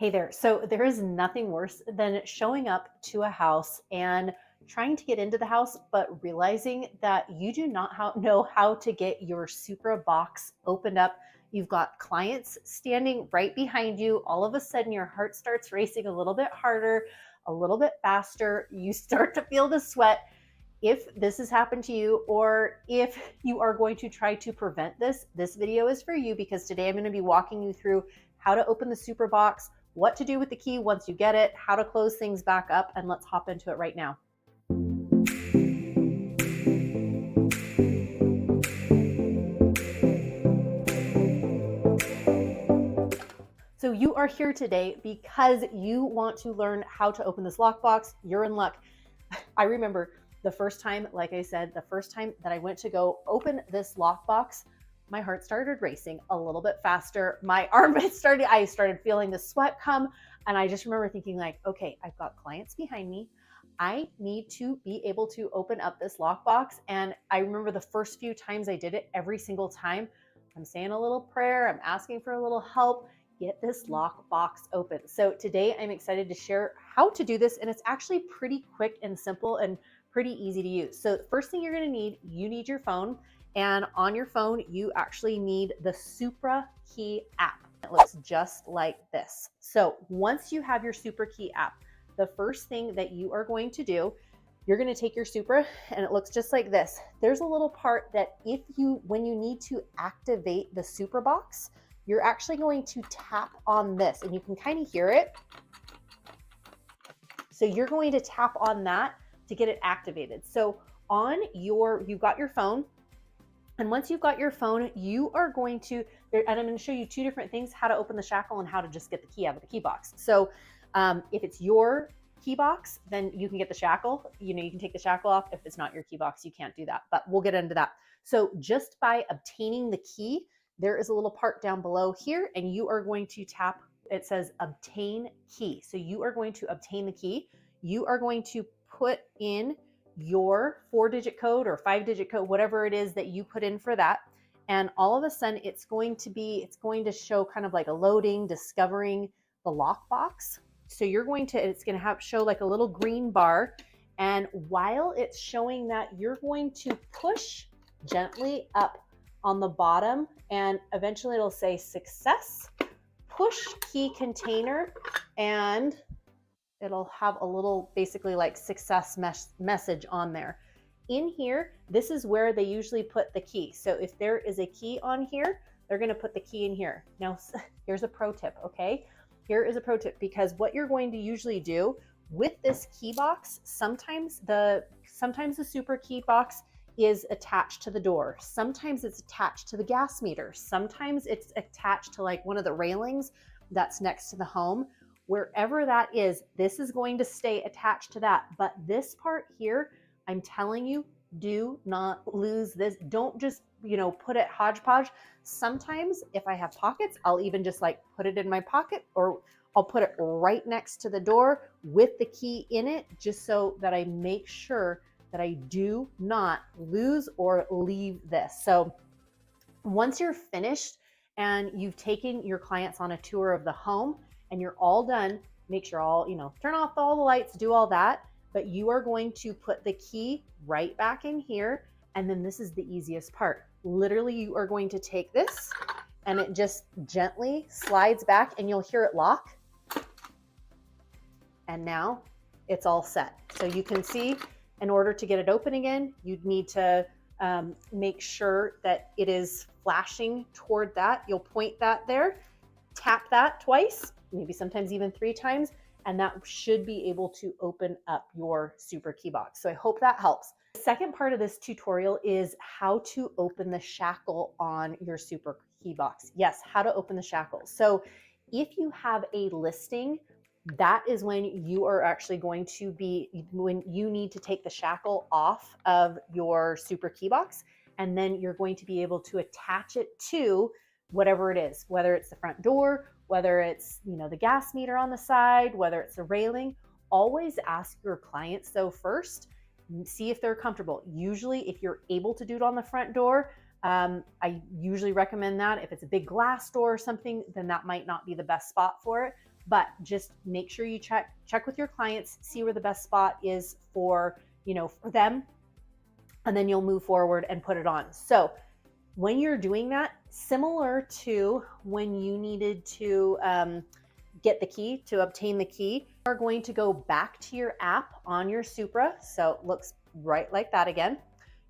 Hey there. So there is nothing worse than showing up to a house and trying to get into the house, but realizing that you do not know how to get your Supra box opened up. You've got clients standing right behind you. All of a sudden, your heart starts racing a little bit harder, a little bit faster. You start to feel the sweat. If this has happened to you, or if you are going to try to prevent this, this video is for you, because today I'm going to be walking you through how to open the Supra box, what to do with the key once you get it, how to close things back up, and let's hop into it right now. So you are here today because you want to learn how to open this lockbox. You're in luck. I remember the first time, like I said, the first time that I went to go open this lockbox, my heart started racing a little bit faster. My armpits I started feeling the sweat come. And I just remember thinking like, okay, I've got clients behind me. I need to be able to open up this lockbox. And I remember the first few times I did it, every single time, I'm saying a little prayer, I'm asking for a little help, get this lockbox open. So today I'm excited to share how to do this. And it's actually pretty quick and simple and pretty easy to use. So the first thing you're gonna need, you need your phone. And on your phone, you actually need the Supra Key app. It looks just like this. So once you have your Supra Key app, the first thing that you are going to do, you're going to take your Supra, and it looks just like this. There's a little part that when you need to activate the Supra box, you're actually going to tap on this, and you can kind of hear it. So you're going to tap on that to get it activated. So you've got your phone. And once you've got your phone, you are going to, and I'm going to show you two different things, how to open the shackle and how to just get the key out of the key box. So if it's your key box, then you can get the shackle. You can take the shackle off. If it's not your key box, you can't do that, but we'll get into that. So just by obtaining the key, there is a little part down below here, and you are going to tap, it says obtain key. So you are going to obtain the key. You are going to put in your 4-digit code or 5-digit code, whatever it is that you put in for that. And all of a sudden it's going to show kind of like a loading, discovering the lockbox. So it's going to show like a little green bar. And while it's showing that, you're going to push gently up on the bottom, and eventually it'll say success, push key container, and it'll have a little basically like success message on there. In here, this is where they usually put the key. So if there is a key on here, they're going to put the key in here. Now, here's a pro tip, okay? Here is a pro tip, because what you're going to usually do with this key box, sometimes the Supra key box is attached to the door. Sometimes it's attached to the gas meter. Sometimes it's attached to like one of the railings that's next to the home. Wherever that is, this is going to stay attached to that. But this part here, I'm telling you, do not lose this. Don't just, put it hodgepodge. Sometimes if I have pockets, I'll even just like put it in my pocket, or I'll put it right next to the door with the key in it, just so that I make sure that I do not lose or leave this. So once you're finished and you've taken your clients on a tour of the home, and you're all done, make sure turn off all the lights, do all that, but you are going to put the key right back in here. And then this is the easiest part. Literally, you are going to take this, and it just gently slides back, and you'll hear it lock. And now it's all set. So you can see, in order to get it open again, you'd need to make sure that it is flashing toward that. You'll point that there, tap that twice, maybe sometimes even 3 times, and that should be able to open up your Supra key box. So I hope that helps. The second part of this tutorial is how to open the shackle on your Supra key box. Yes, how to open the shackle. So if you have a listing, that is when you are actually going to when you need to take the shackle off of your Supra key box, and then you're going to be able to attach it to whatever it is, whether it's the front door, whether it's, the gas meter on the side, whether it's a railing. Always ask your clients though first, see if they're comfortable. Usually if you're able to do it on the front door, I usually recommend that. If it's a big glass door or something, then that might not be the best spot for it. but just make sure you check with your clients, see where the best spot is for, for them, and then you'll move forward and put it on. So when you're doing that, similar to when you needed to get the key, to obtain the key, you are going to go back to your app on your Supra. So it looks right like that again.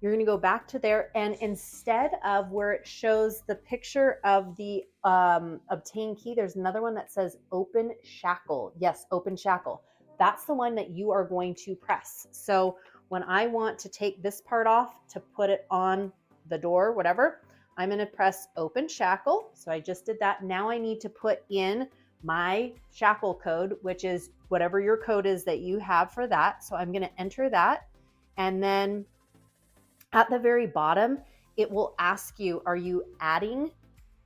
You're going to go back to there, and instead of where it shows the picture of the obtain key, there's another one that says open shackle. Yes, open shackle. That's the one that you are going to press. So when I want to take this part off to put it on the door, whatever, I'm going to press open shackle. So I just did that. Now I need to put in my shackle code, which is whatever your code is that you have for that. So I'm going to enter that, and then at the very bottom, it will ask you, are you adding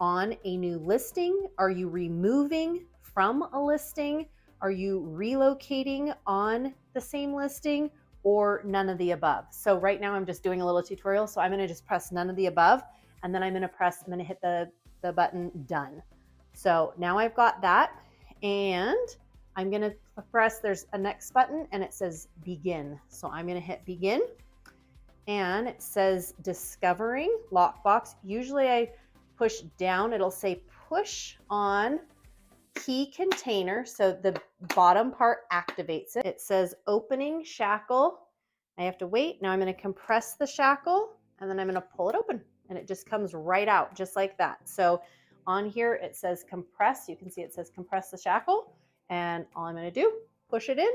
on a new listing? Are you removing from a listing? Are you relocating on the same listing, or none of the above? So right now I'm just doing a little tutorial. So I'm going to just press none of the above, and then I'm going to hit the button done. So now I've got that, and I'm going to press, there's a next button and it says begin. So I'm going to hit begin. And it says discovering lockbox. Usually I push down, it'll say push on key container. So the bottom part activates it. It says opening shackle. I have to wait. Now I'm going to compress the shackle, and then I'm going to pull it open, and it just comes right out just like that. So on here it says compress. You can see it says compress the shackle, and all I'm going to do, push it in.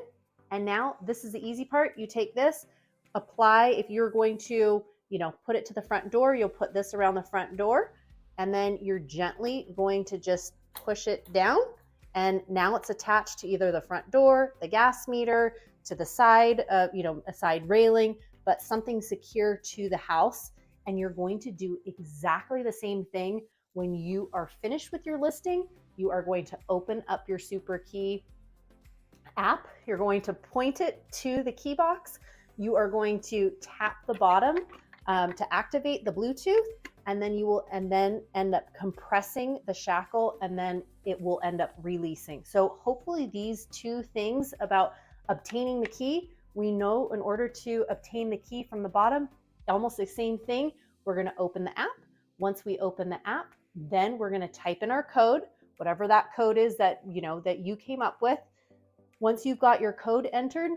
And now this is the easy part. You take this, apply. If you're going to, put it to the front door, you'll put this around the front door, and then you're gently going to just push it down. And now it's attached to either the front door, the gas meter, to the side, a side railing, but something secure to the house. And you're going to do exactly the same thing when you are finished with your listing. You are going to open up your Supra Key app. You're going to point it to the key box. You are going to tap the bottom to activate the Bluetooth, and then you will end up compressing the shackle, and then it will end up releasing. So hopefully these two things about obtaining the key, we know in order to obtain the key from the bottom, almost the same thing, we're going to open the app. Once we open the app, then we're going to type in our code, whatever that code is that you came up with. Once you've got your code entered,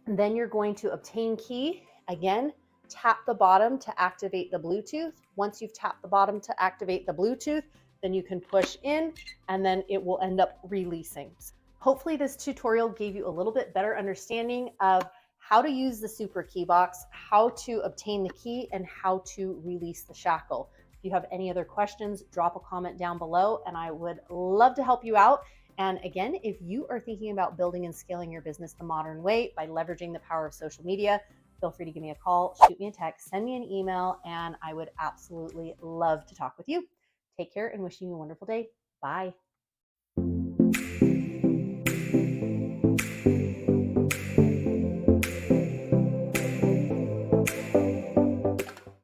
then you're going to obtain key. Again, tap the bottom to activate the Bluetooth. Once you've tapped the bottom to activate the Bluetooth, then you can push in, and then it will end up releasing. Hopefully this tutorial gave you a little bit better understanding of how to use the Supra Key Box, how to obtain the key, and how to release the shackle. If you have any other questions, drop a comment down below, and I would love to help you out. And again, if you are thinking about building and scaling your business the modern way by leveraging the power of social media, feel free to give me a call, shoot me a text, send me an email, and I would absolutely love to talk with you. Take care, and wishing you a wonderful day. Bye.